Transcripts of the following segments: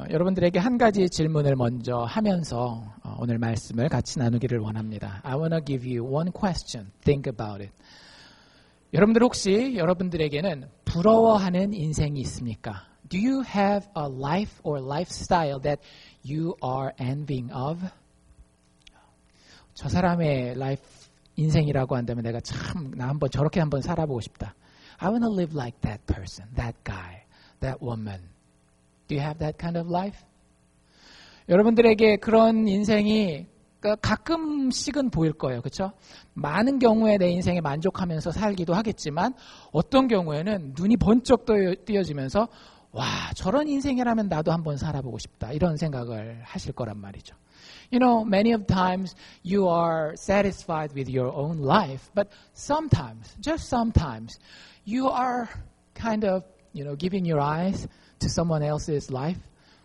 여러분들에게 한 가지 질문을 먼저 하면서 오늘 말씀을 같이 나누기를 원합니다. I want to give you one question. Think about it. 여러분들 혹시 여러분들에게는 부러워하는 인생이 있습니까? Do you have a life or lifestyle that you are envying of? 저 사람의 라이프 인생이라고 한다면 내가 참 나 한번 저렇게 한번 살아보고 싶다. I want to live like that person, that guy, that woman. Do you have that kind of life? 여러분들에게 그런 인생이 가끔씩은 보일 거예요. 그렇죠? 많은 경우에 내 인생에 만족하면서 살기도 하겠지만 어떤 경우에는 눈이 번쩍 띄어지면서 와, 저런 인생이라면 나도 한번 살아보고 싶다. 이런 생각을 하실 거란 말이죠. You know, many of times you are satisfied with your own life, but sometimes, just sometimes, you are kind of, giving your eyes to someone else's life,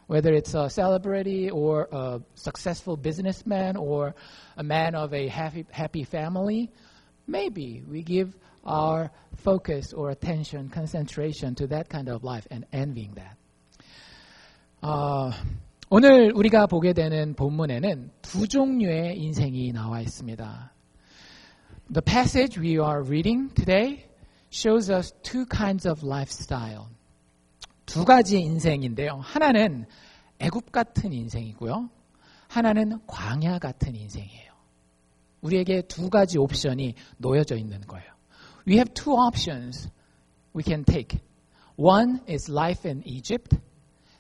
whether it's a celebrity or a successful businessman or a man of a happy family. Maybe we give our focus or attention, concentration to that kind of life and envying that. 오늘 우리가 보게 되는 본문에는 두 종류의 인생이 나와 있습니다. The passage we are reading today shows us two kinds of lifestyle. 두 가지 인생인데요. 하나는 애굽 같은 인생이고요. 하나는 광야 같은 인생이에요. 우리에게 두 가지 옵션이 놓여져 있는 거예요. We have two options we can take. One is life in Egypt.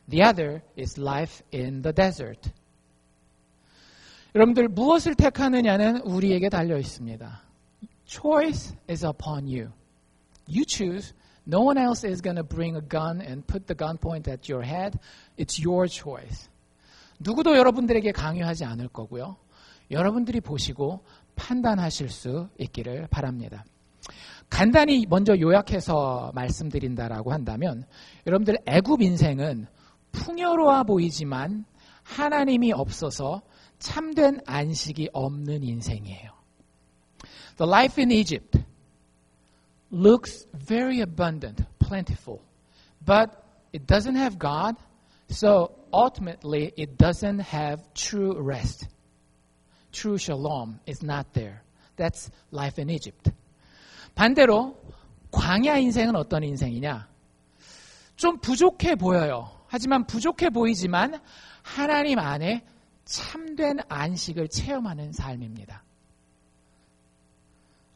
The other is life in the desert. 여러분들 무엇을 택하느냐는 우리에게 달려 있습니다. Choice is upon you. You choose. No one else is going to bring a gun and put the gun point at your head. It's your choice. 누구도 여러분들에게 강요하지 않을 거고요. 여러분들이 보시고 판단하실 수 있기를 바랍니다. 간단히 먼저 요약해서 말씀드린다라고 한다면 여러분들 애굽 인생은 풍요로워 보이지만 하나님이 없어서 참된 안식이 없는 인생이에요. The life in Egypt looks very abundant, plentiful, but it doesn't have God, so ultimately it doesn't have true rest. True shalom is not there. That's life in Egypt. 반대로 광야 인생은 어떤 인생이냐? 좀 부족해 보여요. 하지만 부족해 보이지만 하나님 안에 참된 안식을 체험하는 삶입니다.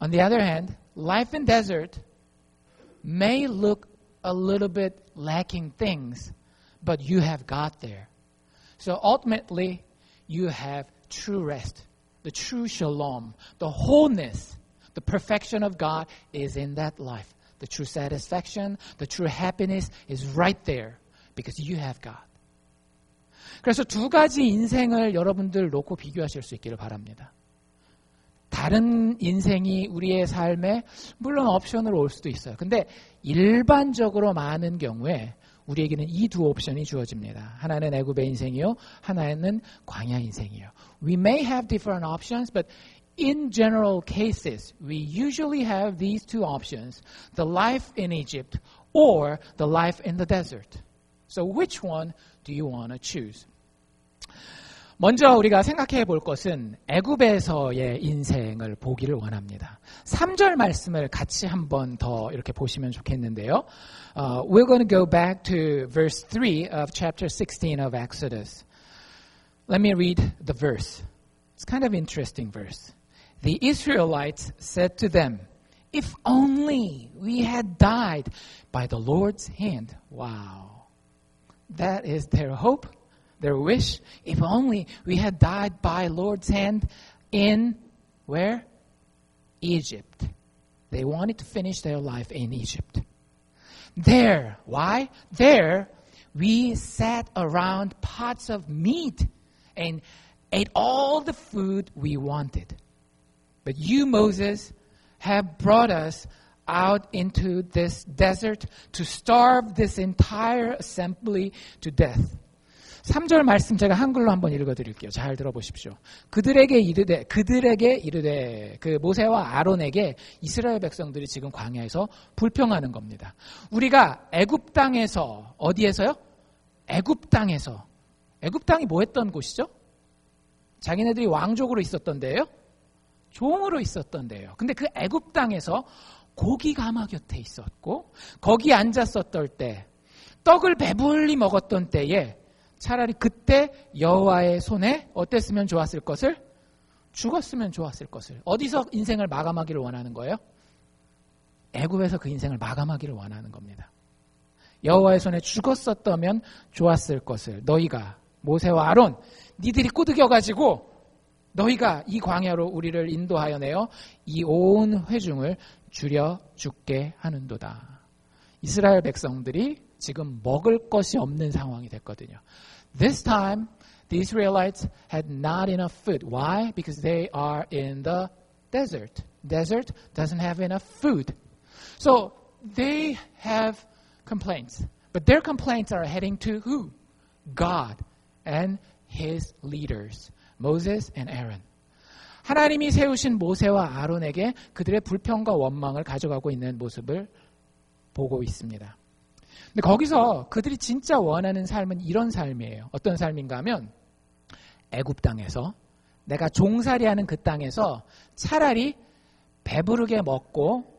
On the other hand, life in desert may look a little bit lacking things, but you have God there. So ultimately, you have true rest, the true shalom, the wholeness, the perfection of God is in that life. The true satisfaction, the true happiness is right there because you have God. 그래서 두 가지 인생을 여러분들 놓고 비교하실 수 있기를 바랍니다. 다른 인생이 우리의 삶에 물론 옵션으로 올 수도 있어요. 근데 일반적으로 많은 경우에 우리에게는 이 두 옵션이 주어집니다. 하나는 애굽의 인생이요, 하나는 광야 인생이요. We may have different options, but in general cases, we usually have these two options, the life in Egypt or the life in the desert. So which one do you want to choose? 먼저 우리가 생각해 볼 것은 애굽에서의 인생을 보기를 원합니다. 3절 말씀을 같이 한번 더 이렇게 보시면 좋겠는데요. We're going to go back to verse 3 of chapter 16 of Exodus. Let me read the verse. It's kind of interesting verse. The Israelites said to them, if only we had died by the Lord's hand. Wow. That is their hope. Their wish, if only we had died by Lord's hand in where? Egypt. They wanted to finish their life in Egypt. There, why? There, we sat around pots of meat and ate all the food we wanted. But you, Moses, have brought us out into this desert to starve this entire assembly to death. 3절 말씀 제가 한글로 한번 읽어드릴게요. 잘 들어보십시오. 그들에게 이르되 그 모세와 아론에게 이스라엘 백성들이 지금 광야에서 불평하는 겁니다. 우리가 애굽 땅에서 어디에서요? 애굽 땅에서 애굽 땅이 뭐 했던 곳이죠? 자기네들이 왕족으로 있었던 데예요? 종으로 있었던 데예요. 근데 그 애굽 땅에서 고기 가마 곁에 있었고 거기 앉았었던 때 떡을 배불리 먹었던 때에 차라리 그때 여호와의 손에 어땠으면 좋았을 것을? 죽었으면 좋았을 것을. 어디서 인생을 마감하기를 원하는 거예요? 애굽에서 그 인생을 마감하기를 원하는 겁니다. 여호와의 손에 죽었었다면 좋았을 것을. 너희가 모세와 아론 니들이 꾸득여가지고 너희가 이 광야로 우리를 인도하여 내어 이 온 회중을 줄여 죽게 하는도다. 이스라엘 백성들이 지금 먹을 것이 없는 상황이 됐거든요. This time the Israelites had not enough food. Why? Because they are in the desert. Desert doesn't have enough food. So they have complaints. But their complaints are heading to who? God and his leaders, Moses and Aaron. 하나님이 세우신 모세와 아론에게 그들의 불평과 원망을 가져가고 있는 모습을 보고 있습니다. 근데 거기서 그들이 진짜 원하는 삶은 이런 삶이에요. 어떤 삶인가 하면 애굽 땅에서 내가 종살이하는 그 땅에서 차라리 배부르게 먹고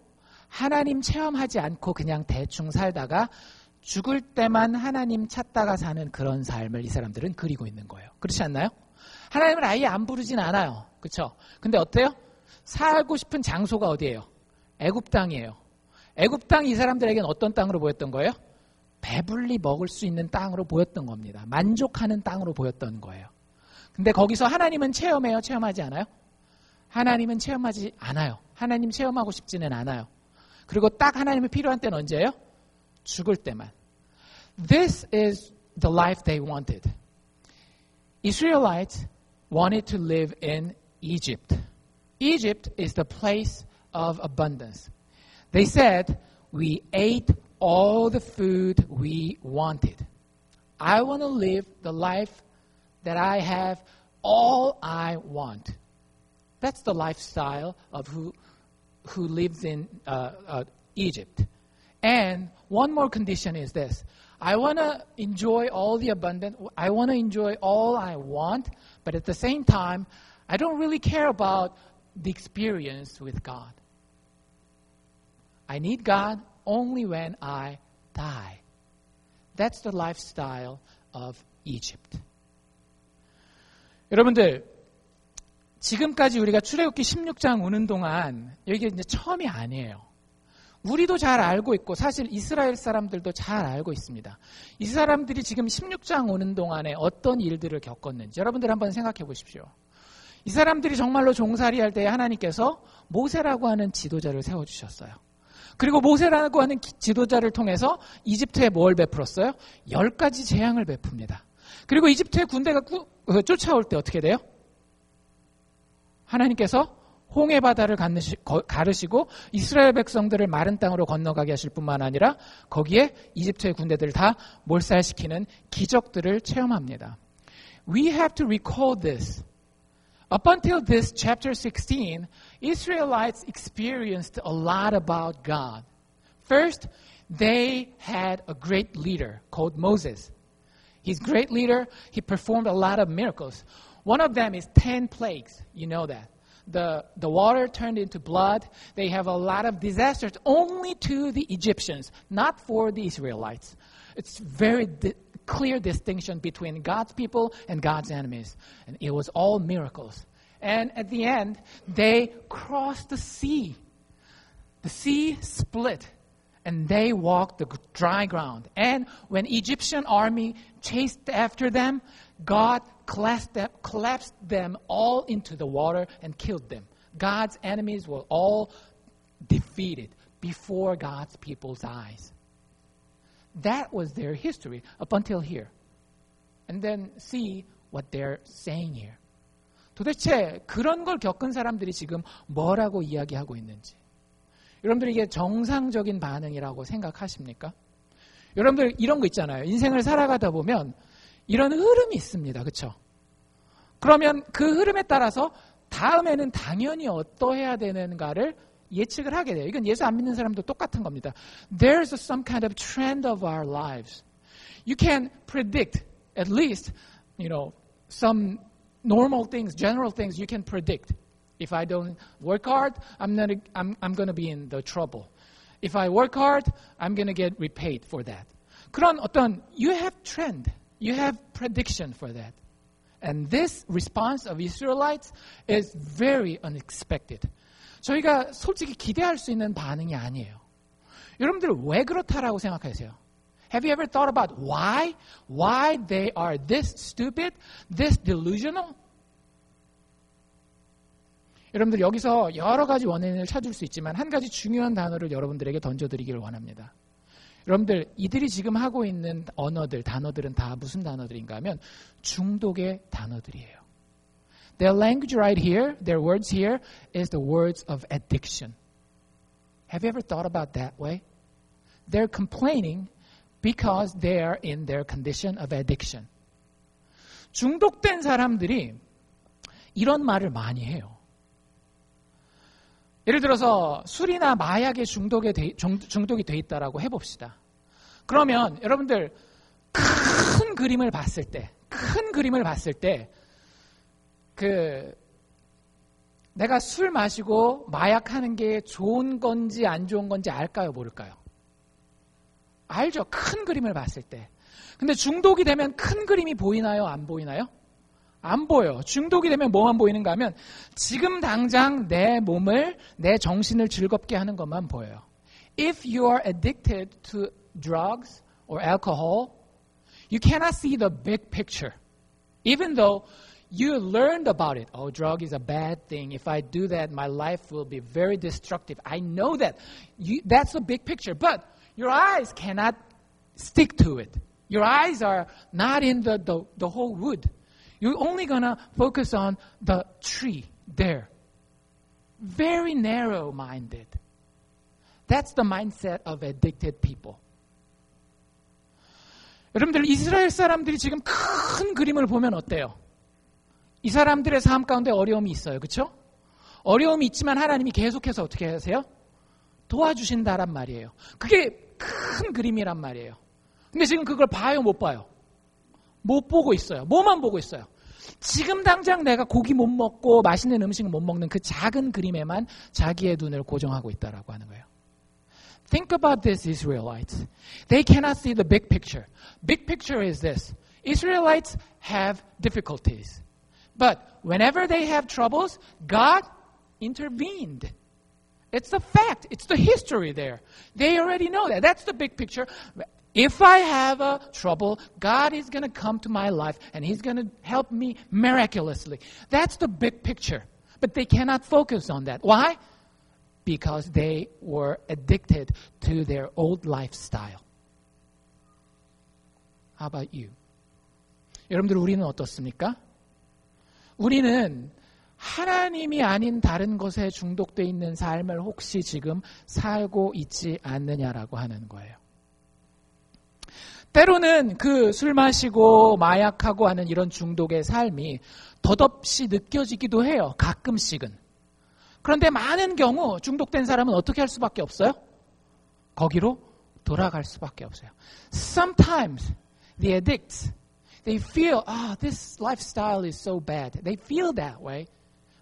하나님 체험하지 않고 그냥 대충 살다가 죽을 때만 하나님 찾다가 사는 그런 삶을 이 사람들은 그리고 있는 거예요. 그렇지 않나요? 하나님을 아예 안 부르진 않아요. 그렇죠? 근데 어때요? 살고 싶은 장소가 어디예요? 애굽 땅이에요. 애굽 땅이 이 사람들에게는 어떤 땅으로 보였던 거예요? 배불리 먹을 수 있는 땅으로 보였던 겁니다. 만족하는 땅으로 보였던 거예요. 근데 거기서 하나님은 체험해요? 체험하지 않아요? 하나님은 체험하지 않아요. 하나님 체험하고 싶지는 않아요. 그리고 딱 하나님이 필요한 때는 언제예요? 죽을 때만. This is the life they wanted. Israelites wanted to live in Egypt. Egypt is the place of abundance. They said, we ate all the food we wanted. I want to live the life that I have all I want. That's the lifestyle of who lives in Egypt. And one more condition is this. I want to enjoy all the abundant. I want to enjoy all I want, but at the same time, I don't really care about the experience with God. I need God only when I die. That's the lifestyle of Egypt. 여러분들, 지금까지 우리가 출애굽기 16장 오는 동안 이게 이제 처음이 아니에요. 우리도 잘 알고 있고 사실 이스라엘 사람들도 잘 알고 있습니다. 이 사람들이 지금 16장 오는 동안에 어떤 일들을 겪었는지 여러분들 한번 생각해 보십시오. 이 사람들이 정말로 종살이할 때 하나님께서 모세라고 하는 지도자를 세워주셨어요. 그리고 모세라고 하는 지도자를 통해서 이집트에 뭘 베풀었어요? 10가지 재앙을 베풉니다. 그리고 이집트의 군대가 쫓아올 때 어떻게 돼요? 하나님께서 홍해 바다를 가르시고 이스라엘 백성들을 마른 땅으로 건너가게 하실 뿐만 아니라 거기에 이집트의 군대들을 다 몰살시키는 기적들을 체험합니다. We have to recall this. Up until this chapter 16, Israelites experienced a lot about God. First, they had a great leader called Moses. He's a great leader. He performed a lot of miracles. One of them is 10 plagues. You know that. The water turned into blood. They have a lot of disasters only to the Egyptians, not for the Israelites. It's very clear distinction between God's people and God's enemies. And it was all miracles. And at the end, they crossed the sea. The sea split. And they walked the dry ground. And when Egyptian army chased after them, God collapsed them all into the water and killed them. God's enemies were all defeated before God's people's eyes. That was their history up until here. And then see what they're saying here. 도대체 그런 걸 겪은 사람들이 지금 뭐라고 이야기하고 있는지. 여러분들 이게 정상적인 반응이라고 생각하십니까? 여러분들 이런 거 있잖아요. 인생을 살아가다 보면 이런 흐름이 있습니다. 그렇죠? 그러면 그 흐름에 따라서 다음에는 당연히 어떠해야 되는가를 예측을 하게 돼요. 이건 예수 안 믿는 사람도 똑같은 겁니다. There's some kind of trend of our lives. You can predict at least some normal things, general things you can predict. If I don't work hard, I'm going to be in the trouble. If I work hard, I'm going to get repaid for that. 그런 you have trend, you have prediction for that. And this response of Israelites is very unexpected. 저희가 솔직히 기대할 수 있는 반응이 아니에요. 여러분들 왜 그렇다라고 생각하세요? Have you ever thought about why they are this stupid, this delusional? 여러분들 여기서 여러 가지 원인을 찾을 수 있지만 한 가지 중요한 단어를 여러분들에게 던져드리기를 원합니다. 여러분들 이들이 지금 하고 있는 단어들은 다 무슨 단어들인가 하면 중독의 단어들이에요. Their language right here, their words here is the words of addiction. Have you ever thought about that way? They're complaining because they are in their condition of addiction. 중독된 사람들이 이런 말을 많이 해요. 예를 들어서 술이나 마약에 중독이 돼 있다라고 해봅시다. 그러면 여러분들 큰 그림을 봤을 때 내가 술 마시고 마약하는 게 좋은 건지 안 좋은 건지 알까요, 모를까요? 알죠. 큰 그림을 봤을 때. 근데 중독이 되면 큰 그림이 보이나요, 안 보이나요? 안 보여. 중독이 되면 뭐만 보이는가 하면 지금 당장 내 정신을 즐겁게 하는 것만 보여요. If you are addicted to drugs or alcohol, you cannot see the big picture. Even though you learned about it. Oh, drug is a bad thing. If I do that, my life will be very destructive. I know that. That's the big picture. But your eyes cannot stick to it. Your eyes are not in the whole wood. You're only going to focus on the tree there. Very narrow-minded. That's the mindset of addicted people. 여러분들 이스라엘 사람들이 지금 큰 그림을 보면 어때요? 이 사람들의 삶 가운데 어려움이 있어요. 그렇죠? 어려움이 있지만 하나님이 계속해서 어떻게 하세요? 도와주신다란 말이에요. 그게 큰 그림이란 말이에요. 근데 지금 그걸 봐요, 못 봐요? 못 보고 있어요. 뭐만 보고 있어요? 지금 당장 내가 고기 못 먹고 맛있는 음식 못 먹는 그 작은 그림에만 자기의 눈을 고정하고 있다라고 하는 거예요. Think about this, Israelites. They cannot see the big picture. Big picture is this. Israelites have difficulties. But whenever they have troubles, God intervened. It's a fact. It's the history there. They already know that. That's the big picture. If I have a trouble, God is going to come to my life and He's going to help me miraculously. That's the big picture. But they cannot focus on that. Why? Because they were addicted to their old lifestyle. How about you? 여러분들 우리는 어떻습니까? 우리는 하나님이 아닌 다른 것에 중독되어 있는 삶을 혹시 지금 살고 있지 않느냐라고 하는 거예요. 때로는 그 술 마시고 마약하고 하는 이런 중독의 삶이 덧없이 느껴지기도 해요. 가끔씩은. 그런데 많은 경우 중독된 사람은 어떻게 할 수밖에 없어요? 거기로 돌아갈 수밖에 없어요. Sometimes the addicts, they feel, this lifestyle is so bad. They feel that way.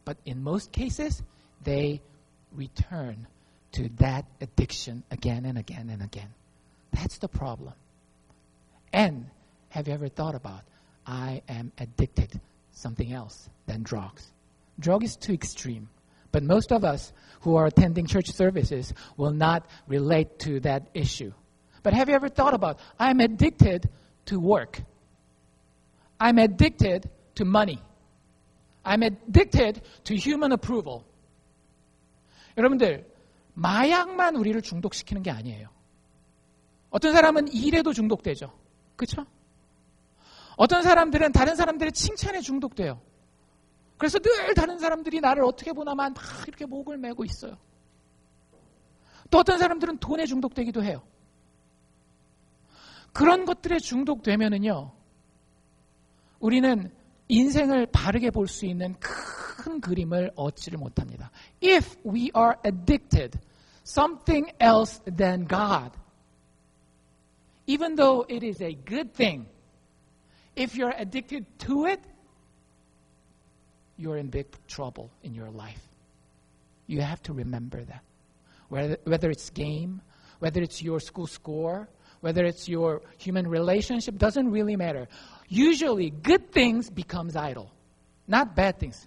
But in most cases, they return to that addiction again and again and again. That's the problem. And have you ever thought about, I am addicted to something else than drugs? Drug is too extreme. But most of us who are attending church services will not relate to that issue. But have you ever thought about, I'm addicted to work. I'm addicted to money. I'm addicted to human approval. 여러분들, 마약만 우리를 중독시키는 게 아니에요. 어떤 사람은 일에도 중독되죠. 그렇죠? 어떤 사람들은 다른 사람들의 칭찬에 중독돼요. 그래서 늘 다른 사람들이 나를 어떻게 보나만 막 이렇게 목을 메고 있어요. 또 어떤 사람들은 돈에 중독되기도 해요. 그런 것들에 중독되면은요, 우리는 인생을 바르게 볼 수 있는 큰 그림을 얻지를 못합니다. If we are addicted something else than God, even though it is a good thing, if you're addicted to it, you're in big trouble in your life. You have to remember that. Whether it's game, whether it's your school score, whether it's your human relationship, doesn't really matter. Usually, good things becomes idol. Not bad things.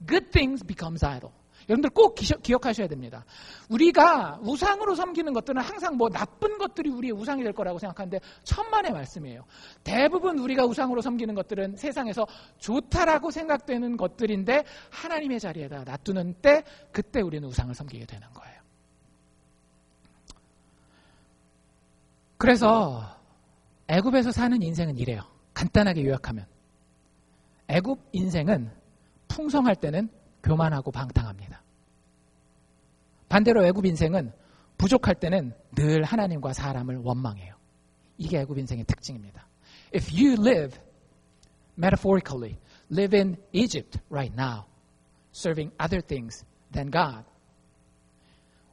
Good things becomes idol. 여러분들 꼭 기억하셔야 됩니다. 우리가 우상으로 섬기는 것들은 항상 뭐 나쁜 것들이 우리의 우상이 될 거라고 생각하는데 천만의 말씀이에요. 대부분 우리가 우상으로 섬기는 것들은 세상에서 좋다라고 생각되는 것들인데 하나님의 자리에다 놔두는 때 그때 우리는 우상을 섬기게 되는 거예요. 그래서 애굽에서 사는 인생은 이래요. 간단하게 요약하면 애굽 인생은 풍성할 때는 교만하고 방탕합니다. 반대로 애굽 인생은 부족할 때는 늘 하나님과 사람을 원망해요. 이게 애굽 인생의 특징입니다. If you live, metaphorically, live in Egypt right now, serving other things than God,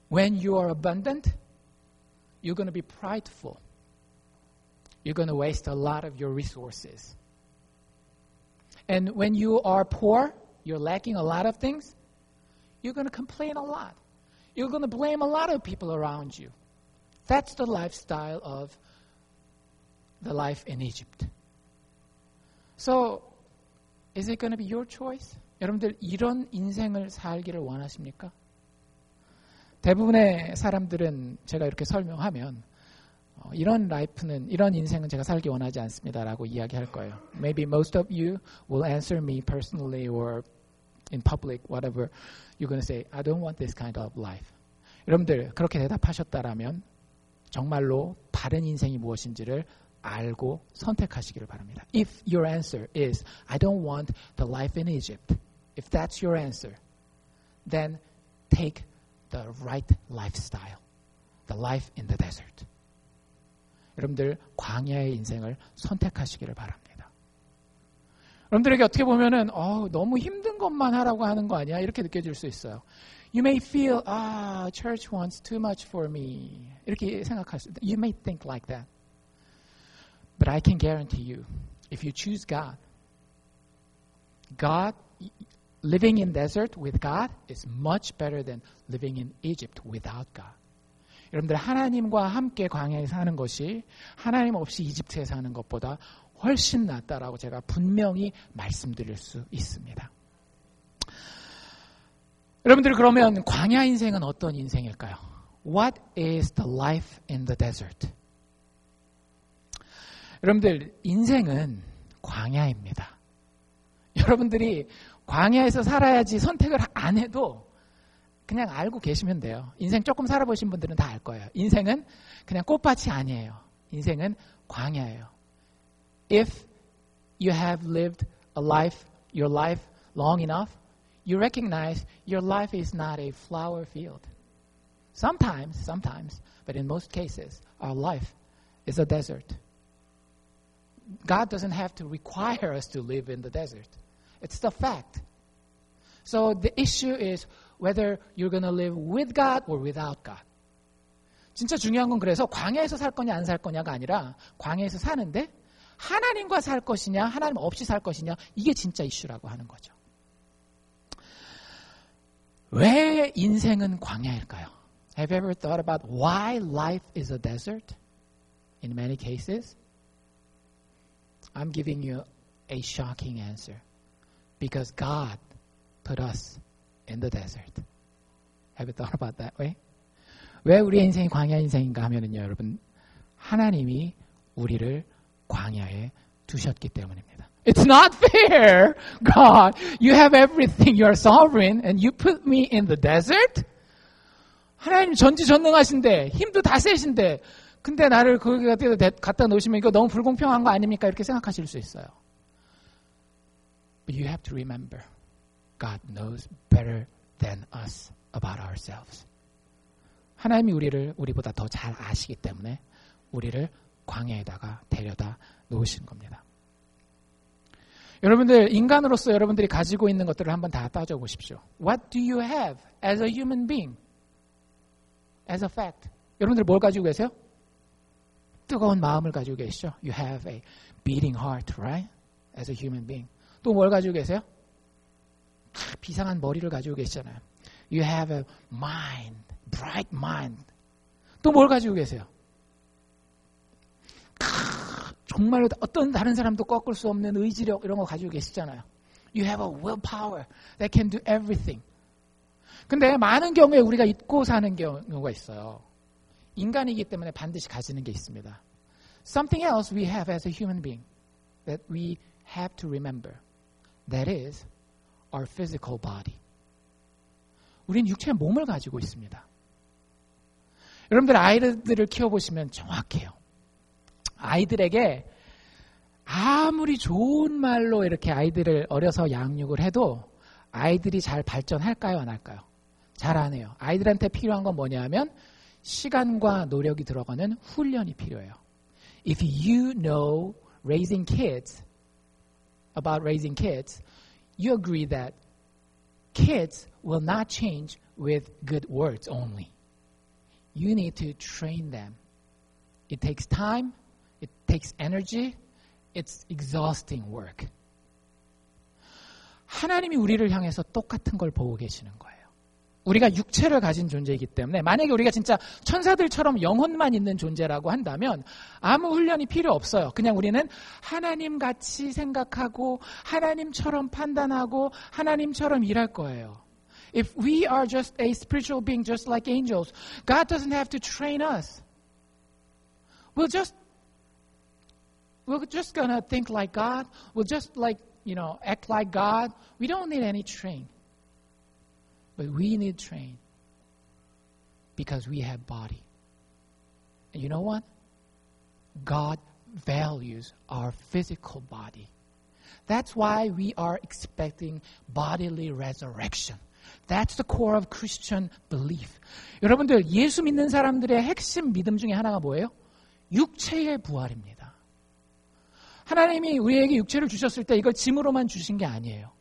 when you are abundant, you're going to be prideful. You're going to waste a lot of your resources. And when you are poor, you're lacking a lot of things, you're going to complain a lot. You're going to blame a lot of people around you. That's the lifestyle of the life in Egypt. So, is it going to be your choice? 여러분들 이런 인생을 살기를 원하십니까? 대부분의 사람들은 제가 이렇게 설명하면 이런 라이프는, 이런 인생은 제가 살기 원하지 않습니다라고 이야기할 거예요. Maybe most of you will answer me personally or in public, whatever. You're going to say, I don't want this kind of life. 여러분들 그렇게 대답하셨다라면 정말로 바른 인생이 무엇인지를 알고 선택하시기를 바랍니다. If your answer is, I don't want the life in Egypt, if that's your answer, then take the right lifestyle, the life in the desert. 여러분들 광야의 인생을 선택하시기를 바랍니다. 여러분들에게 어떻게 보면은 너무 힘든 것만 하라고 하는 거 아니야? 이렇게 느껴질 수 있어요. You may feel, church wants too much for me. 이렇게 생각할 수 있다. You may think like that. But I can guarantee you, if you choose God, living in desert with God is much better than living in Egypt without God. 여러분들 하나님과 함께 광야에 사는 것이 하나님 없이 이집트에 사는 것보다 훨씬 낫다라고 제가 분명히 말씀드릴 수 있습니다. 여러분들 그러면 광야 인생은 어떤 인생일까요? What is the life in the desert? 여러분들 인생은 광야입니다. 여러분들이 광야에서 살아야지 선택을 안 해도 그냥 알고 계시면 돼요. 인생 조금 살아보신 분들은 다 알 거예요. 인생은 그냥 꽃밭이 아니에요. 인생은 광야예요. If you have lived your life long enough, you recognize your life is not a flower field. Sometimes, but in most cases, our life is a desert. God doesn't have to require us to live in the desert. It's the fact. So the issue is whether you're going to live with God or without God. 진짜 중요한 건 그래서 광야에서 살 거냐 안 살 거냐가 아니라 광야에서 사는데 하나님과 살 것이냐 하나님 없이 살 것이냐 이게 진짜 이슈라고 하는 거죠. 왜 인생은 광야일까요? Have you ever thought about why life is a desert in many cases? I'm giving you a shocking answer. Because God put us in the desert. Have you thought about that way? 왜 우리의 인생이 광야 인생인가 하면은요, 여러분, 하나님이 우리를 광야에 두셨기 때문입니다. It's not fair, God. You have everything. You are sovereign, and you put me in the desert? 하나님 전지전능하신데, 힘도 다 세신데, 근데 나를 거기 갖다 놓으시면 이거 너무 불공평한 거 아닙니까? 이렇게 생각하실 수 있어요. But you have to remember, God knows better than us about ourselves. 하나님이 우리보다 더 잘 아시기 때문에 우리를 광야에다가 데려다 놓으신 겁니다. 여러분들 인간으로서 여러분들이 가지고 있는 것들을 한번 다 따져보십시오. What do you have as a human being? As a fact. 여러분들 뭘 가지고 계세요? 뜨거운 마음을 가지고 계시죠? You have a beating heart, right? As a human being. 또 뭘 가지고 계세요? 비상한 머리를 가지고 계시잖아요. You have a mind, bright mind. 또 뭘 가지고 계세요? 정말로 어떤 다른 사람도 꺾을 수 없는 의지력 이런 거 가지고 계시잖아요. You have a willpower that can do everything. 근데 많은 경우에 우리가 잊고 사는 경우가 있어요. 인간이기 때문에 반드시 가지는 게 있습니다. Something else we have as a human being that we have to remember. That is our physical body. 우린 육체의 몸을 가지고 있습니다. 여러분들 아이들을 키워보시면 정확해요. 아이들에게 아무리 좋은 말로 이렇게 아이들을 어려서 양육을 해도 아이들이 잘 발전할까요? 안 할까요? 잘 안 해요. 아이들한테 필요한 건 뭐냐면 시간과 노력이 들어가는 훈련이 필요해요. If you know raising kids, about raising kids, you agree that kids will not change with good words only. You need to train them. It takes time, it takes energy, it's exhausting work. 하나님이 우리를 향해서 똑같은 걸 보고 계시는 거예요. 우리가 육체를 가진 존재이기 때문에 만약에 우리가 진짜 천사들처럼 영혼만 있는 존재라고 한다면 아무 훈련이 필요 없어요. 그냥 우리는 하나님같이 생각하고 하나님처럼 판단하고 하나님처럼 일할 거예요. If we are just a spiritual being just like angels, God doesn't have to train us. We're just gonna think like God. We'll just act like God. We don't need any train. But we need train because we have body. And you know what? God values our physical body. That's why we are expecting bodily resurrection. That's the core of Christian belief. 여러분들 예수 믿는 사람들의 핵심 믿음 중에 하나가 뭐예요? 육체의 부활입니다. 하나님이 우리에게 육체를 주셨을 때 이걸 짐으로만 주신 게 아니에요.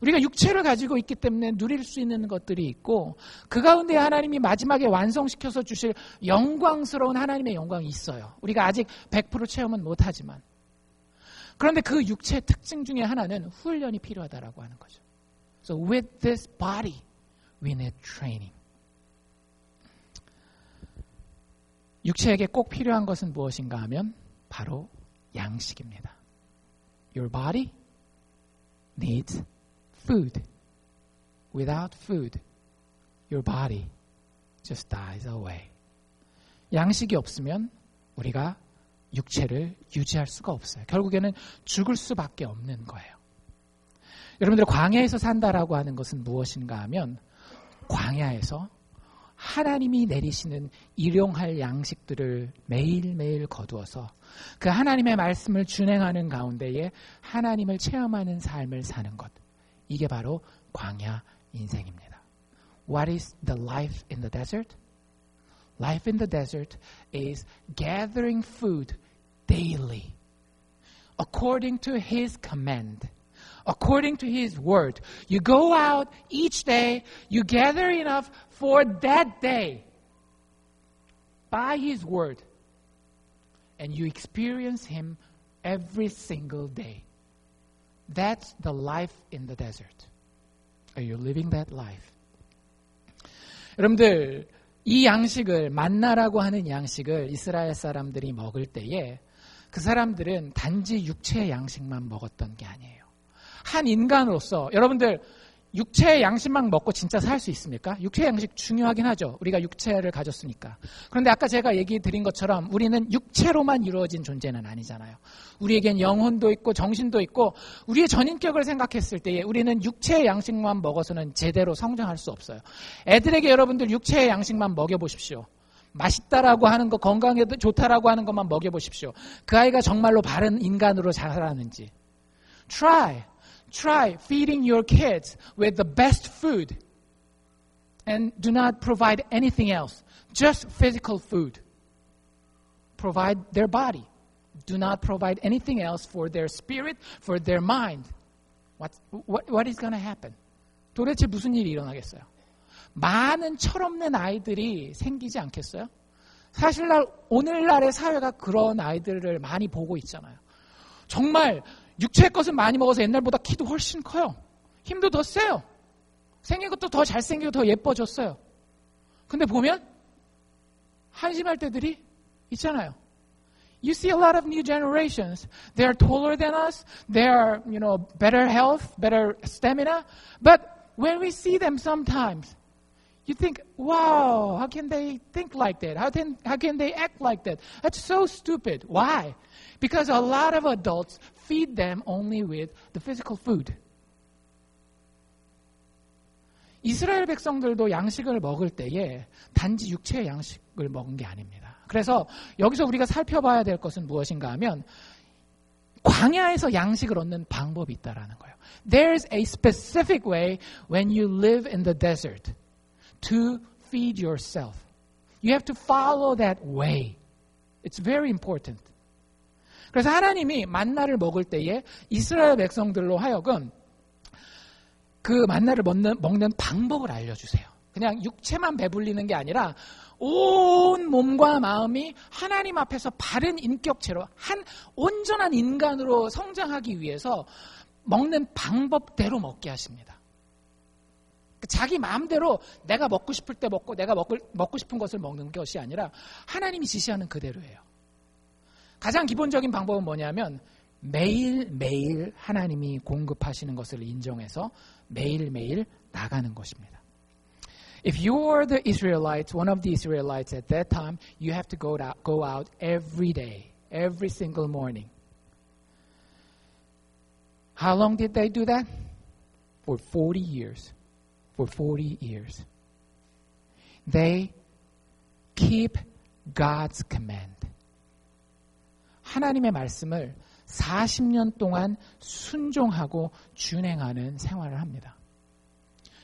우리가 육체를 가지고 있기 때문에 누릴 수 있는 것들이 있고 그 가운데 하나님이 마지막에 완성시켜서 주실 영광스러운 하나님의 영광이 있어요. 우리가 아직 100% 체험은 못하지만 그런데 그 육체의 특징 중에 하나는 훈련이 필요하다라고 하는 거죠. So with this body, we need training. 육체에게 꼭 필요한 것은 무엇인가 하면 바로 양식입니다. Your body needs food. Without food, your body just dies away. 양식이 없으면 우리가 육체를 유지할 수가 없어요. 결국에는 죽을 수밖에 없는 거예요. 여러분들 광야에서 산다라고 하는 것은 무엇인가 하면 광야에서 하나님이 내리시는 일용할 양식들을 매일매일 거두어서 그 하나님의 말씀을 준행하는 가운데에 하나님을 체험하는 삶을 사는 것. 이게 바로 광야 인생입니다. What is the life in the desert? Life in the desert is gathering food daily according to His command. According to His word. You go out each day, you gather enough for that day by His word, and you experience Him every single day. That's the life in the desert. Are you living that life? 여러분들, 이 양식을, 만나라고 하는 양식을 이스라엘 사람들이 먹을 때에 그 사람들은 단지 육체의 양식만 먹었던 게 아니에요. 한 인간으로서 여러분들 육체의 양식만 먹고 진짜 살 수 있습니까? 육체의 양식 중요하긴 하죠. 우리가 육체를 가졌으니까. 그런데 아까 제가 얘기 드린 것처럼 우리는 육체로만 이루어진 존재는 아니잖아요. 우리에겐 영혼도 있고 정신도 있고 우리의 전인격을 생각했을 때에 우리는 육체의 양식만 먹어서는 제대로 성장할 수 없어요. 애들에게 여러분들 육체의 양식만 먹여보십시오. 맛있다라고 하는 거, 건강에 좋다라고 하는 것만 먹여보십시오. 그 아이가 정말로 바른 인간으로 자라는지. Try feeding your kids with the best food and do not provide anything else. Just physical food. Provide their body. Do not provide anything else for their spirit, for their mind. What is going to happen? 도대체 무슨 일이 일어나겠어요? 많은 철없는 아이들이 생기지 않겠어요? 사실날 오늘날의 사회가 그런 아이들을 많이 보고 있잖아요. 정말 육체의 것을 많이 먹어서 옛날보다 키도 훨씬 커요. 힘도 더 세요. 생긴 것도 더 잘생기고 더 예뻐졌어요. 근데 보면 한심할 때들이 있잖아요. You see a lot of new generations. They are taller than us. They are, better health, better stamina. But when we see them sometimes, you think, wow, how can they think like that? How can they act like that? That's so stupid. Why? Because a lot of adults feed them only with the physical food. 이스라엘 백성들도 양식을 먹을 때에 단지 육체의 양식을 먹은 게 아닙니다. 그래서 여기서 우리가 살펴봐야 될 것은 무엇인가 하면 광야에서 양식을 얻는 방법이 있다라는 거예요. There's a specific way when you live in the desert to feed yourself. You have to follow that way. It's very important. 그래서 하나님이 만나를 먹을 때에 이스라엘 백성들로 하여금 그 만나를 먹는 방법을 알려주세요. 그냥 육체만 배불리는 게 아니라 온 몸과 마음이 하나님 앞에서 바른 인격체로 한 온전한 인간으로 성장하기 위해서 먹는 방법대로 먹게 하십니다. 자기 마음대로 내가 먹고 싶을 때 먹고 내가 먹고 싶은 것을 먹는 것이 아니라 하나님이 지시하는 그대로예요. 가장 기본적인 방법은 뭐냐면 매일매일 하나님이 공급하시는 것을 인정해서 매일매일 나가는 것입니다. If you were the Israelites, one of the Israelites at that time, you have to go out every day, every single morning. How long did they do that? For 40 years. For 40 years. They keep God's command. 하나님의 말씀을 40년 동안 순종하고 준행하는 생활을 합니다.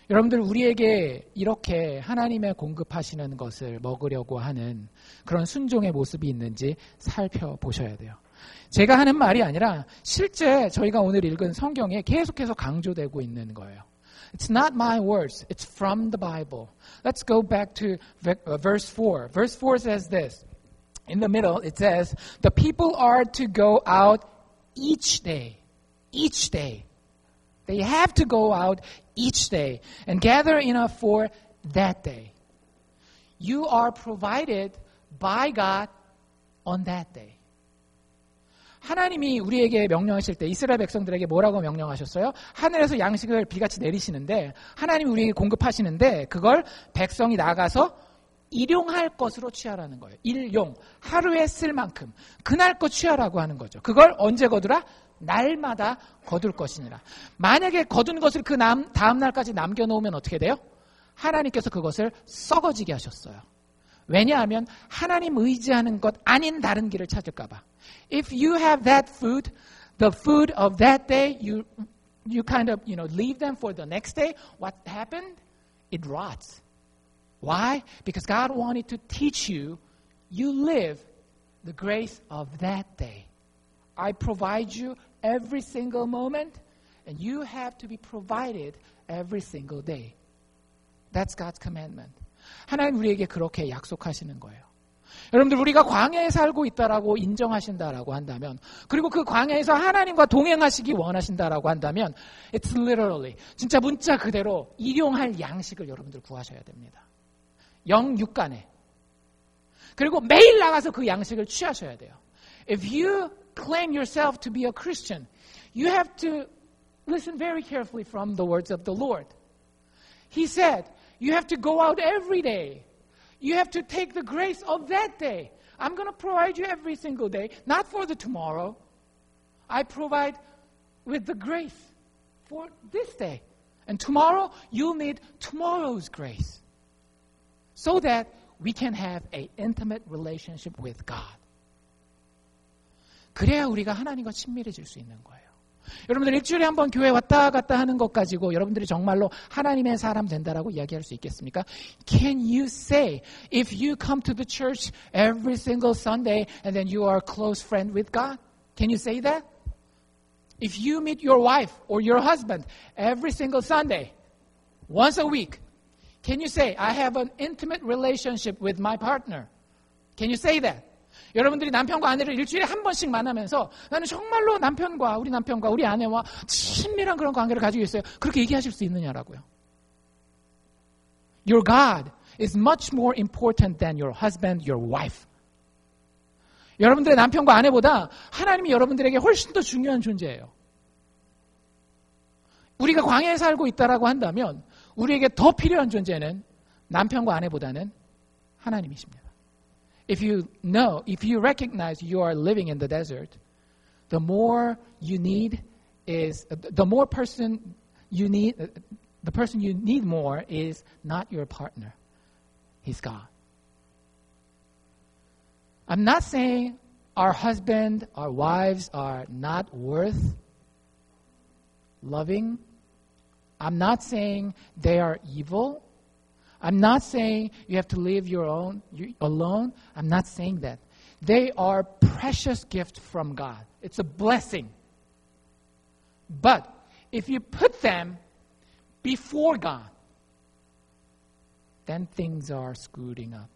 여러분들 우리에게 이렇게 하나님의 공급하시는 것을 먹으려고 하는 그런 순종의 모습이 있는지 살펴보셔야 돼요. 제가 하는 말이 아니라 실제 저희가 오늘 읽은 성경에 계속해서 강조되고 있는 거예요. It's not my words. It's from the Bible. Let's go back to verse 4. Verse 4 says this. In the middle it says, the people are to go out each day. Each day. They have to go out each day and gather enough for that day. You are provided by God on that day. 하나님이 우리에게 명령하실 때 이스라엘 백성들에게 뭐라고 명령하셨어요? 하늘에서 양식을 비같이 내리시는데 하나님이 우리에게 공급하시는데 그걸 백성이 나가서 일용할 것으로 취하라는 거예요. 일용, 하루에 쓸 만큼 그날 것 취하라고 하는 거죠. 그걸 언제 거두라? 날마다 거둘 것이니라. 만약에 거둔 것을 그 다음 날까지 남겨놓으면 어떻게 돼요? 하나님께서 그것을 썩어지게 하셨어요. 왜냐하면 하나님 의지하는 것 아닌 다른 길을 찾을까 봐. If you have that food, the food of that day, you kind of, leave them for the next day, what happened? It rots. Why? Because God wanted to teach you, you live the grace of that day. I provide you every single moment, and you have to be provided every single day. That's God's commandment. 하나님 우리에게 그렇게 약속하시는 거예요. 여러분들 우리가 광야에 살고 있다라고 인정하신다라고 한다면 그리고 그 광야에서 하나님과 동행하시기 원하신다라고 한다면 It's literally 진짜 문자 그대로 일용할 양식을 여러분들 구하셔야 됩니다. 영육간에. 그리고 매일 나가서 그 양식을 취하셔야 돼요. If you claim yourself to be a Christian, you have to listen very carefully from the words of the Lord. He said, you have to go out every day. You have to take the grace of that day. I'm going to provide you every single day, not for the tomorrow. I provide with the grace for this day. And tomorrow, you'll need tomorrow's grace. So that we can have an intimate relationship with God. 그래야 우리가 하나님과 친밀해질 수 있는 거예요. 여러분들 일주일에 한 번 교회 왔다 갔다 하는 것 가지고 여러분들이 정말로 하나님의 사람 된다라고 이야기할 수 있겠습니까? Can you say if you come to the church every single Sunday and then you are a close friend with God? Can you say that? If you meet your wife or your husband every single Sunday, once a week, can you say I have an intimate relationship with my partner? Can you say that? 여러분들이 남편과 아내를 일주일에 한 번씩 만나면서 나는 정말로 우리 남편과 우리 아내와 친밀한 그런 관계를 가지고 있어요. 그렇게 얘기하실 수 있느냐라고요. Your God is much more important than your husband, your wife. 여러분들의 남편과 아내보다 하나님이 여러분들에게 훨씬 더 중요한 존재예요. 우리가 광야에 살고 있다라고 한다면 우리에게 더 필요한 존재는 남편과 아내보다는 하나님이십니다. If you recognize you are living in the desert, the more you need is, the more person you need, the person you need more is not your partner. He's God. I'm not saying our husband, our wives are not worth loving. I'm not saying they are evil. I'm not saying you have to live alone. I'm not saying that. They are precious gift from God. It's a blessing. But if you put them before God, then things are screwing up.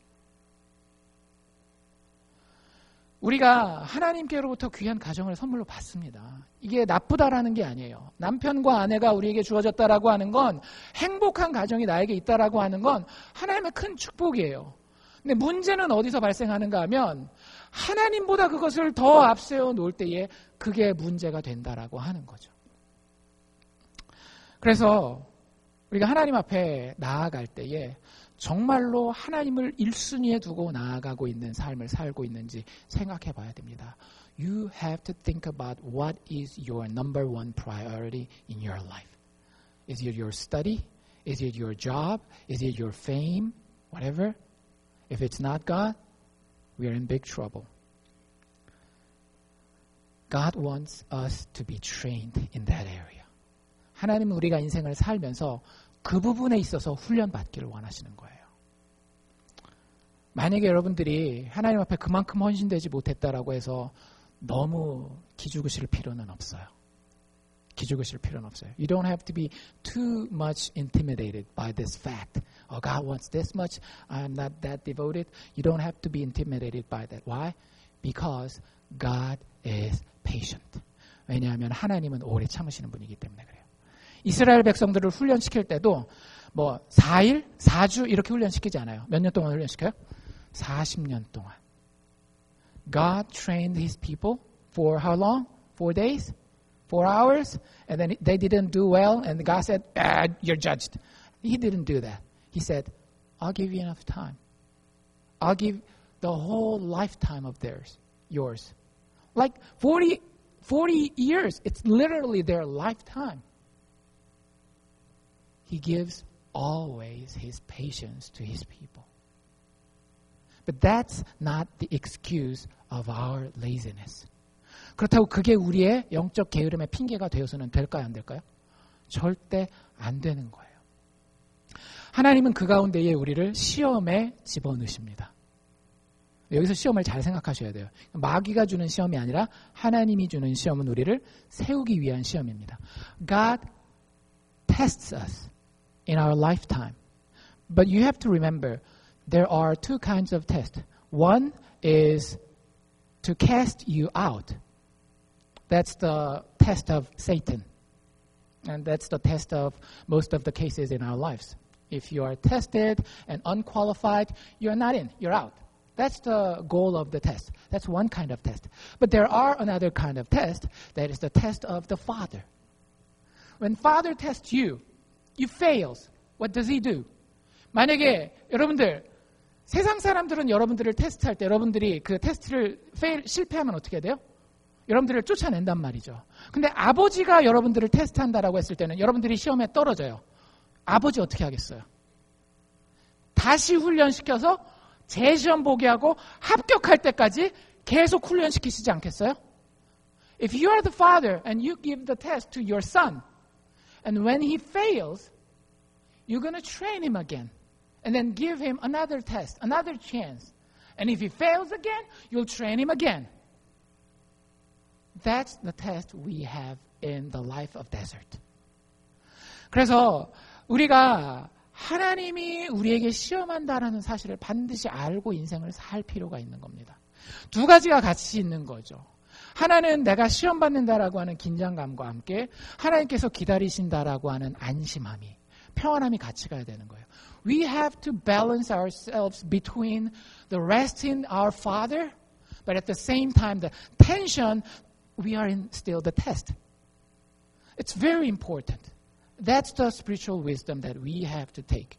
우리가 하나님께로부터 귀한 가정을 선물로 받습니다. 이게 나쁘다라는 게 아니에요. 남편과 아내가 우리에게 주어졌다라고 하는 건 행복한 가정이 나에게 있다라고 하는 건 하나님의 큰 축복이에요. 근데 문제는 어디서 발생하는가 하면 하나님보다 그것을 더 앞세워 놓을 때에 그게 문제가 된다라고 하는 거죠. 그래서 우리가 하나님 앞에 나아갈 때에 정말로 하나님을 1순위에 두고 나아가고 있는 삶을 살고 있는지 생각해 봐야 됩니다. You have to think about what is your number one priority in your life. Is it your study? Is it your job? Is it your fame? Whatever. If it's not God, we are in big trouble. God wants us to be trained in that area. 하나님은 우리가 인생을 살면서 그 부분에 있어서 훈련받기를 원하시는 거예요. 만약에 여러분들이 하나님 앞에 그만큼 헌신되지 못했다라고 해서 너무 기죽으실 필요는 없어요. 기죽으실 필요는 없어요. You don't have to be too much intimidated by this fact. Oh, God wants this much. I'm not that devoted. You don't have to be intimidated by that. Why? Because God is patient. 왜냐하면 하나님은 오래 참으시는 분이기 때문에 그래요. 이스라엘 백성들을 훈련시킬 때도 뭐 4일, 4주 이렇게 훈련시키지 않아요. 몇 년 동안 훈련시켜요? 40년 동안. God trained his people for how long? 4 days? 4 hours? And then they didn't do well and God said, you're judged. He didn't do that. He said, I'll give you enough time. I'll give the whole lifetime of yours. Like 40 years, it's literally their lifetime. He gives always his patience to his people. But that's not the excuse of our laziness. 그렇다고 그게 우리의 영적 게으름의 핑계가 되어서는 될까요? 안 될까요? 절대 안 되는 거예요. 하나님은 그 가운데에 우리를 시험에 집어넣으십니다. 여기서 시험을 잘 생각하셔야 돼요. 마귀가 주는 시험이 아니라 하나님이 주는 시험은 우리를 세우기 위한 시험입니다. God tests us in our lifetime. But you have to remember, there are two kinds of tests. One is to cast you out. That's the test of Satan. And that's the test of most of the cases in our lives. If you are tested and unqualified, you're not in, you're out. That's the goal of the test. That's one kind of test. But there are another kind of test, that is the test of the Father. When Father tests you, you fails. What does he do? 만약에 여러분들 세상 사람들은 여러분들을 테스트할 때 여러분들이 그 테스트를 실패하면 어떻게 돼요? 여러분들을 쫓아낸단 말이죠. 근데 아버지가 여러분들을 테스트한다라고 했을 때는 여러분들이 시험에 떨어져요. 아버지 어떻게 하겠어요? 다시 훈련시켜서 재시험 보게 하고 합격할 때까지 계속 훈련시키시지 않겠어요? If you are the father and you give the test to your son, and when he fails, you're going to train him again. And then give him another test, another chance. And if he fails again, you'll train him again. That's the test we have in the life of desert. 그래서 우리가 하나님이 우리에게 시험한다라는 사실을 반드시 알고 인생을 살 필요가 있는 겁니다. 두 가지가 같이 있는 거죠. 하나는 내가 시험받는다라고 하는 긴장감과 함께 하나님께서 기다리신다라고 하는 안심함이, 평안함이 같이 가야 되는 거예요. We have to balance ourselves between the rest in our Father, but at the same time the tension, we are in still the test. It's very important. That's the spiritual wisdom that we have to take.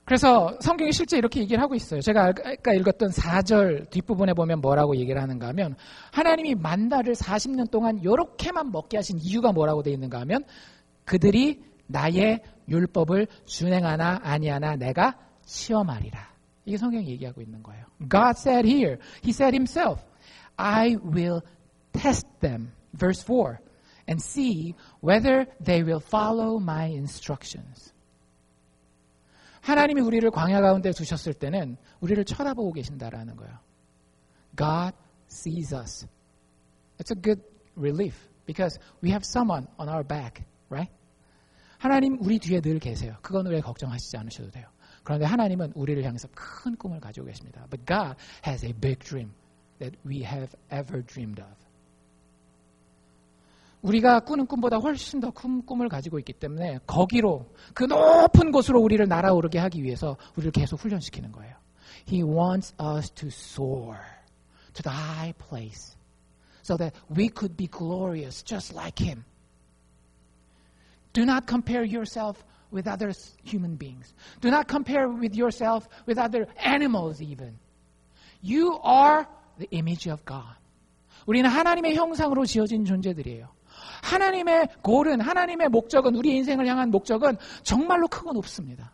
그래서 성경이 실제 이렇게 얘기를 하고 있어요. 제가 아까 읽었던 4절 뒷부분에 보면 뭐라고 얘기를 하는가 하면 하나님이 만나를 40년 동안 이렇게만 먹게 하신 이유가 뭐라고 되어 있는가 하면 그들이 나의 율법을 준행하나 아니하나 내가 시험하리라. 이게 성경이 얘기하고 있는 거예요. God said here, He said Himself, I will test them. Verse 4. And see whether they will follow my instructions. 하나님이 우리를 광야 가운데 두셨을 때는 우리를 쳐다보고 계신다라는 거예요. God sees us. It's a good relief because we have someone on our back, right? 하나님 우리 뒤에 늘 계세요. 그건 왜 걱정하시지 않으셔도 돼요. 그런데 하나님은 우리를 향해서 큰 꿈을 가지고 계십니다. But God has a big dream that we have ever dreamed of. 우리가 꾸는 꿈보다 훨씬 더 큰 꿈을 가지고 있기 때문에 거기로 그 높은 곳으로 우리를 날아오르게 하기 위해서 우리를 계속 훈련시키는 거예요. He wants us to soar to the high place so that we could be glorious just like Him. Do not compare yourself with other human beings. Do not compare with yourself with other animals even. You are the image of God. 우리는 하나님의 형상으로 지어진 존재들이에요. 하나님의 골은, 하나님의 목적은, 우리 인생을 향한 목적은 정말로 크고 높습니다.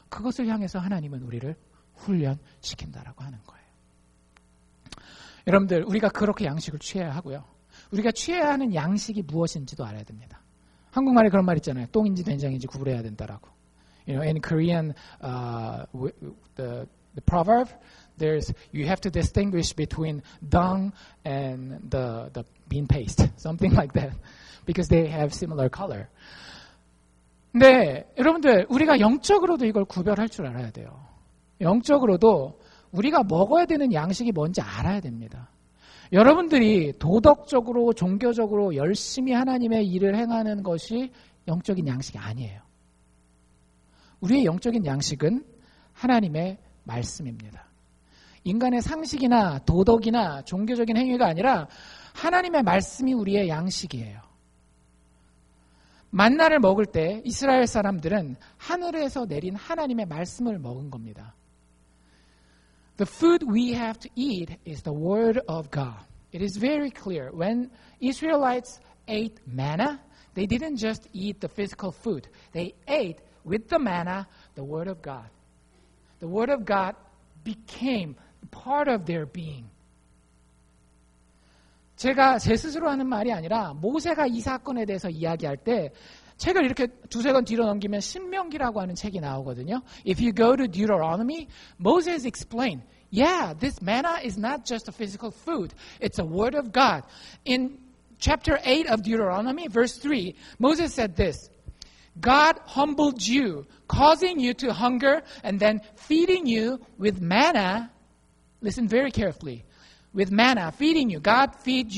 그것을 향해서 하나님은 우리를 훈련시킨다라고 하는 거예요. 여러분들, 우리가 그렇게 양식을 취해야 하고요. 우리가 취해야 하는 양식이 무엇인지도 알아야 됩니다. 한국말에 그런 말 있잖아요. 똥인지 된장인지 구분해야 된다라고. You know, in Korean, the proverb, you have to distinguish between dung and the bean paste, something like that, because they have similar color. 근데 여러분들 우리가 영적으로도 이걸 구별할 줄 알아야 돼요. 영적으로도 우리가 먹어야 되는 양식이 뭔지 알아야 됩니다. 여러분들이 도덕적으로 종교적으로 열심히 하나님의 일을 행하는 것이 영적인 양식이 아니에요. 우리의 영적인 양식은 하나님의 말씀입니다. 인간의 상식이나 도덕이나 종교적인 행위가 아니라 하나님의 말씀이 우리의 양식이에요. 만나를 먹을 때 이스라엘 사람들은 하늘에서 내린 하나님의 말씀을 먹은 겁니다. The food we have to eat is the word of God. It is very clear. When Israelites ate manna, they didn't just eat the physical food. They ate with the manna the word of God. The word of God became part of their being. 제가 제 스스로 하는 말이 아니라 모세가 이 사건에 대해서 이야기할 때 책을 이렇게 두세 권 뒤로 넘기면 신명기라고 하는 책이 나오거든요. If you go to Deuteronomy, Moses explained, yeah, this manna is not just a physical food. It's a word of God. In chapter 8 of Deuteronomy, verse 3, Moses said this, God humbled you, causing you to hunger and then feeding you with manna. Listen very carefully. With manna, feeding you. God fed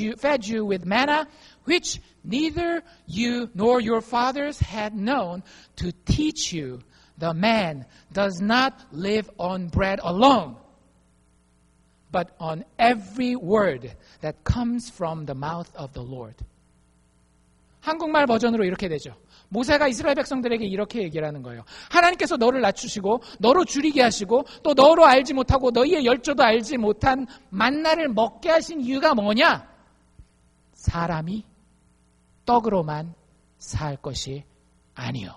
you with manna, which neither you nor your fathers had known, to teach you the man does not live on bread alone, but on every word that comes from the mouth of the Lord. 한국말 버전으로 이렇게 되죠. 모세가 이스라엘 백성들에게 이렇게 얘기를 하는 거예요. 하나님께서 너를 낮추시고 너로 줄이게 하시고 또 너로 알지 못하고 너희의 열조도 알지 못한 만나를 먹게 하신 이유가 뭐냐? 사람이 떡으로만 살 것이 아니요.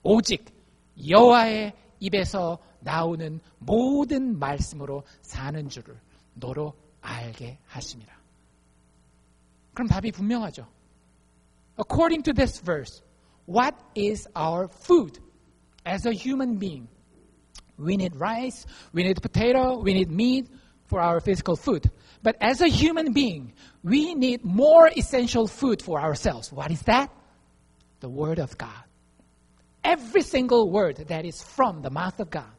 오직 여호와의 입에서 나오는 모든 말씀으로 사는 줄을 너로 알게 하심이라. 그럼 답이 분명하죠. According to this verse, what is our food as a human being? We need rice, we need potato, we need meat for our physical food. But as a human being, we need more essential food for ourselves. What is that? The Word of God. every single word that is from the mouth of God.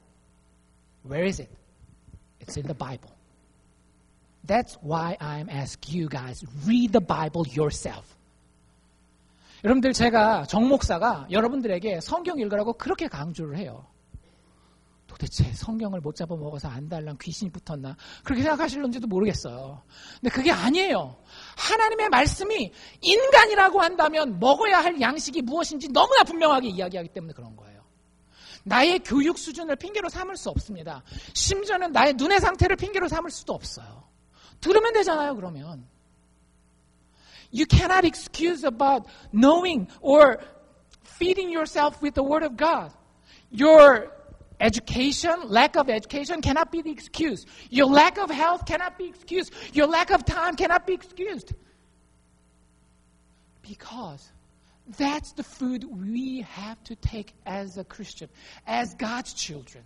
Where is it? It's in the Bible. That's why I'm asking you guys, read the Bible yourself. 여러분들 제가 정 목사가 여러분들에게 성경 읽으라고 그렇게 강조를 해요. 도대체 성경을 못 잡아먹어서 안달난 귀신이 붙었나? 그렇게 생각하실런지도 모르겠어요. 근데 그게 아니에요. 하나님의 말씀이 인간이라고 한다면 먹어야 할 양식이 무엇인지 너무나 분명하게 이야기하기 때문에 그런 거예요. 나의 교육 수준을 핑계로 삼을 수 없습니다. 심지어는 나의 눈의 상태를 핑계로 삼을 수도 없어요. 들으면 되잖아요, 그러면. You cannot excuse about knowing or feeding yourself with the Word of God. Your education, lack of education cannot be the excuse. Your lack of health cannot be excused. Your lack of time cannot be excused. Because that's the food we have to take as a Christian, as God's children.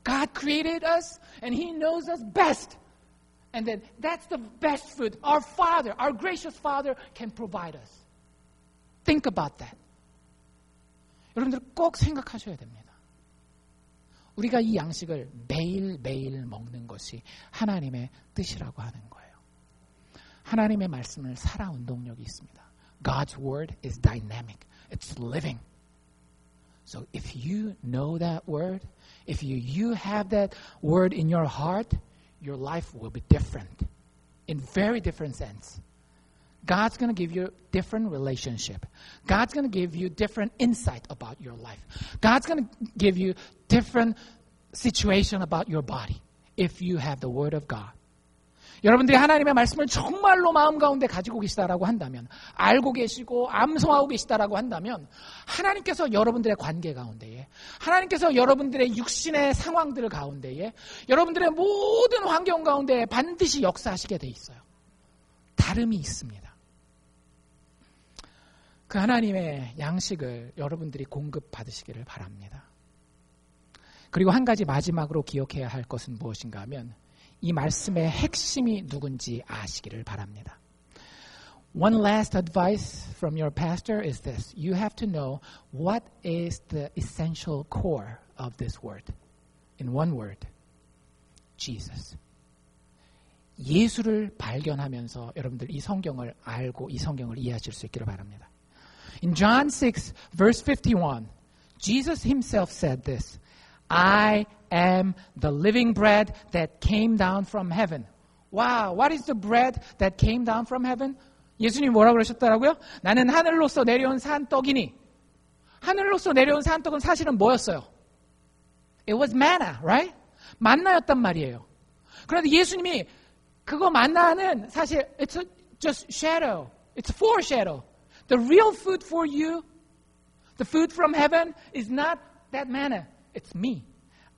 God created us and He knows us best. And then that's the best food our Father, our gracious Father can provide us. Think about that. 여러분들 꼭 생각하셔야 됩니다. 우리가 이 양식을 매일매일 먹는 것이 하나님의 뜻이라고 하는 거예요. 하나님의 말씀을 살아 운동력이 있습니다. God's word is dynamic. It's living. So if you know that word, if you have that word in your heart, your life will be different, in very different sense. God's going to give you different relationship. God's going to give you different insight about your life. God's going to give you different situation about your body if you have the Word of God. 여러분들이 하나님의 말씀을 정말로 마음 가운데 가지고 계시다라고 한다면, 알고 계시고 암송하고 계시다라고 한다면 하나님께서 여러분들의 관계 가운데에, 하나님께서 여러분들의 육신의 상황들 가운데에, 여러분들의 모든 환경 가운데에 반드시 역사하시게 돼 있어요. 다름이 있습니다. 그 하나님의 양식을 여러분들이 공급받으시기를 바랍니다. 그리고 한 가지 마지막으로 기억해야 할 것은 무엇인가 하면 이 말씀의 핵심이 누군지 아시기를 바랍니다. One last advice from your pastor is this. You have to know what is the essential core of this word. In one word, Jesus. 예수를 발견하면서 여러분들 이 성경을 알고 이 성경을 이해하실 수 있기를 바랍니다. In John 6, verse 51, Jesus himself said this. I am the living bread that came down from heaven. Wow, what is the bread that came down from heaven? 예수님이 뭐라고 그러셨더라고요? 나는 하늘로서 내려온 산떡이니. 하늘로서 내려온 산떡은 사실은 뭐였어요? It was manna, right? 만나였단 말이에요. 그런데 예수님이 그거 만나는 사실 it's just shadow. It's foreshadow. The real food for you, the food from heaven is not that manna. It's me.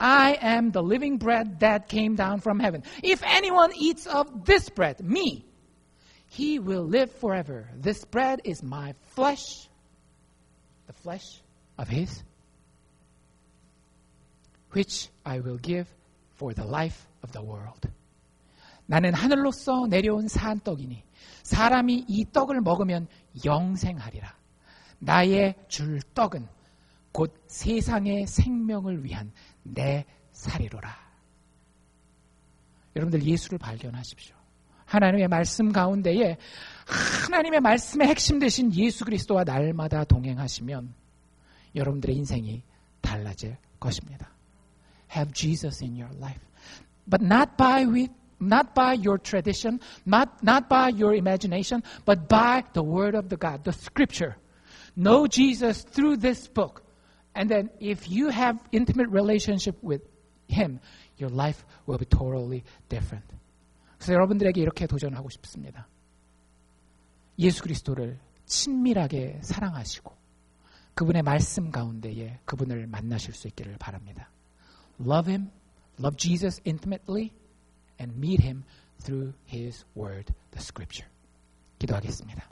I am the living bread that came down from heaven. If anyone eats of this bread, me, he will live forever. This bread is my flesh, the flesh of his, which I will give for the life of the world. 나는 하늘로서 내려온 산떡이니 사람이 이 떡을 먹으면 영생하리라. 나의 줄 떡은 곧 세상의 생명을 위한 내 살이로라. 여러분들 예수를 발견하십시오. 하나님의 말씀 가운데에 하나님의 말씀의 핵심 되신 예수 그리스도와 날마다 동행하시면 여러분들의 인생이 달라질 것입니다. Have Jesus in your life. But not by your tradition, not by your imagination, but by the word of the God, the scripture. Know Jesus through this book. And then if you have intimate relationship with Him, your life will be totally different. 그래서 여러분들에게 이렇게 도전하고 싶습니다. 예수 그리스도를 친밀하게 사랑하시고 그분의 말씀 가운데에 그분을 만나실 수 있기를 바랍니다. Love Him, love Jesus intimately, and meet Him through His Word, the Scripture. 기도하겠습니다.